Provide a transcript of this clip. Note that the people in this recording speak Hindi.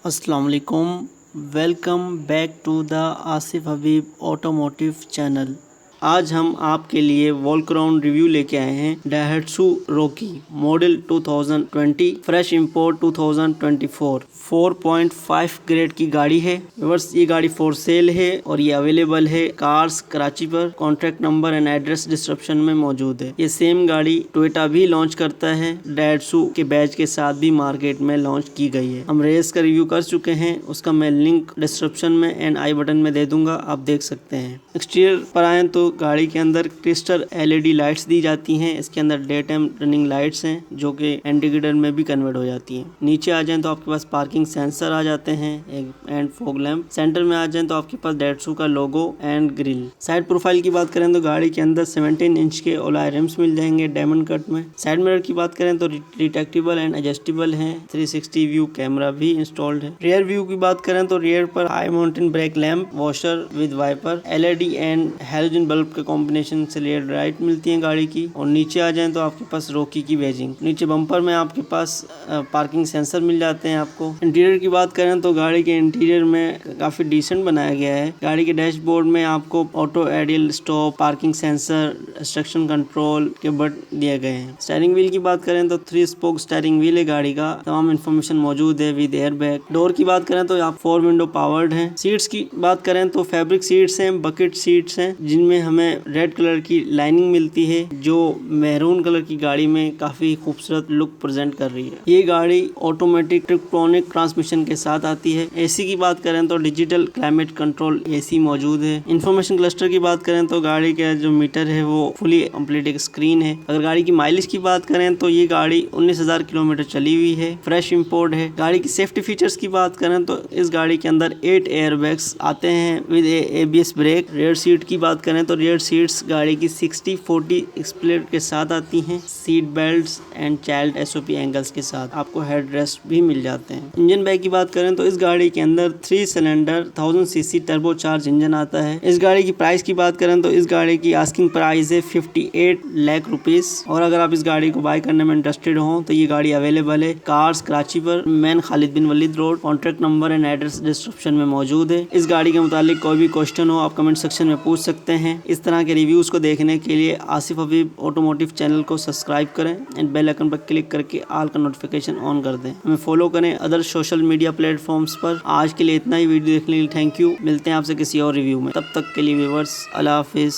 अस्सलाम वालेकुम। Welcome back to the Asif Habib automotive channel. आज हम आपके लिए वॉलक्राउन रिव्यू लेके आए हैं। Daihatsu Rocky model 2020 fresh import 2024 4.5 grade की गाड़ी है। व्यूअर्स, ये गाड़ी फॉर सेल है और ये अवेलेबल है कार्स कराची पर। Contact number and address description में मौजूद है। ये सेम गाड़ी टोयोटा भी लॉन्च करता है। डाइहाट्सू के बैच के साथ भी मार्केट में लॉन्च की गई है। हम रेस का रिव्यू कर चुके हैं, उसका मैं लिंक डिस्क्रिप्शन में एंड आई बटन में दे दूंगा, आप देख सकते हैं। एक्सटीरियर पर आए तो गाड़ी के अंदर क्रिस्टल LED लाइट्स दी जाती हैं। इसके अंदर डे टाइम रनिंग लाइट्स हैं जो कि इंडिकेटर में भी कन्वर्ट हो जाती हैं। नीचे आ जाएं तो आपके पास पार्किंग सेंसर आ जाते हैं एंड फॉग लैंप। सेंटर में आ जाएं तो आपके पास डाइहाट्सू का logo and grill. Side profile की बात करें तो गाड़ी के अंदर 17 इंच के अलॉय रिम्स मिल जाएंगे डायमंड कट में। साइड मिरर की बात करें तो रिट्रैक्टेबल एंड एडजस्टेबल है। 360 व्यू कैमरा भी इंस्टॉल्ड है। रियर व्यू की बात करें तो रियर पर high mountain brake lamp, washer with wiper, LED and halogen bulb के कॉम्बिनेशन से लेयर लाइट मिलती है गाड़ी की। और नीचे आ जाएं तो आपके पास रॉकी की बैजिंग। नीचे बम्पर में आपके पास पार्किंग सेंसर मिल जाते हैं आपको। इंटीरियर की बात करें तो गाड़ी के इंटीरियर में काफी डिसेंट बनाया गया है। गाड़ी के डैशबोर्ड में आपको auto idle stop, parking sensor, instruction control के बटन दिए गए हैं। स्टीयरिंग व्हील की बात करें तो 3 स्पोक स्टीयरिंग व्हील है गाड़ी का। तमाम इन्फॉर्मेशन मौजूद है विद एयर बैग। डोर की बात करें तो आप 4 विंडो पावर्ड है। सीट्स की बात करें तो फैब्रिक सीट्स हैं, बकेट सीट्स हैं जिनमें हमें रेड कलर की लाइनिंग मिलती है जो मैरून कलर की गाड़ी में काफी खूबसूरत लुक प्रेजेंट कर रही है। ये गाड़ी ऑटोमेटिक ट्रिप्टोनिक ट्रांसमिशन के साथ आती है। एसी की बात करें तो डिजिटल क्लाइमेट कंट्रोल एसी मौजूद है। इंफॉर्मेशन क्लस्टर की बात करें तो गाड़ी का जो मीटर है वो फुली कंप्लीट एक स्क्रीन है। अगर गाड़ी की माइलेज की बात करें तो ये गाड़ी 19,000 किलोमीटर चली हुई है। फ्रेश इंपोर्ट है। गाड़ी की सेफ्टी फीचर्स की बात करें तो इस गाड़ी के अंदर 8 एयरबैग्स आते हैं with ABS brake. Rear seat की बात करें तो रेयर सीट्स गाड़ी की 60-40 स्प्लिट के साथ आती हैं। Seat belts and child SOP angles के साथ आपको हेड रेस्ट भी मिल जाते हैं। इंजन बैग की बात करें तो इस गाड़ी के अंदर 3 cylinder 1000 cc turbo charge engine आता है। इस गाड़ी की प्राइस की बात करें तो इस गाड़ी की आस्किंग प्राइस है 58 लाख रुपीस। और अगर आप इस गाड़ी को बाय करने में इंटरेस्टेड हो तो ये गाड़ी अवेलेबल है कार्स कराची पर, main Khalid bin Walid road. Contact number and address description में मौजूद है। इस गाड़ी के मुतालिक कोई भी क्वेश्चन हो आप कमेंट सेक्शन में पूछ सकते हैं। इस तरह के रिव्यूज को देखने के लिए आसिफ हबीब ऑटोमोटिव चैनल को सब्सक्राइब करें एंड बेल आइकन पर क्लिक करके ऑल का नोटिफिकेशन ऑन कर दें। हमें फॉलो करें अदर सोशल मीडिया प्लेटफॉर्म्स पर। आज के लिए इतना ही। वीडियो देखने के लिए थैंक यू। मिलते हैं आपसे किसी और रिव्यू में। तब तक के लिए व्यूअर्स, अल्लाह हाफिज।